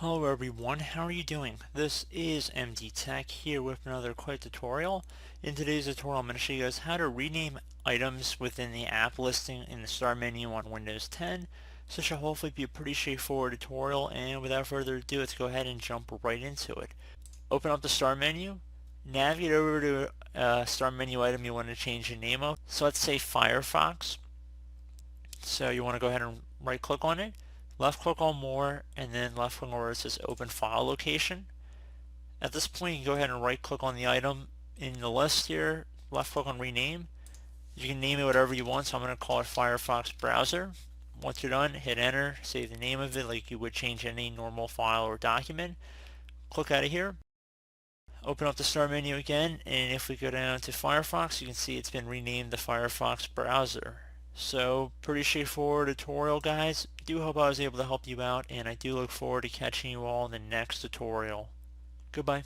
Hello everyone, how are you doing? This is MD Tech here with another quick tutorial. In today's tutorial I'm going to show you guys how to rename items within the app listing in the start menu on Windows 10. So it should hopefully be a pretty straightforward tutorial, and without further ado, let's go ahead and jump right into it. Open up the start menu, navigate over to start menu item you want to change the name of. So let's say Firefox. So you want to go ahead and right click on it, left click on more, and then left click on where it says open file location. At this point you can go ahead and right click on the item in the list here, left click on rename. You can name it whatever you want, so I'm going to call it Firefox Browser. Once you're done, hit enter, save the name of it like you would change any normal file or document. Click out of here. Open up the start menu again, and if we go down to Firefox, you can see it's been renamed the Firefox Browser. So pretty straightforward tutorial, guys. Do hope I was able to help you out, and I do look forward to catching you all in the next tutorial. Goodbye.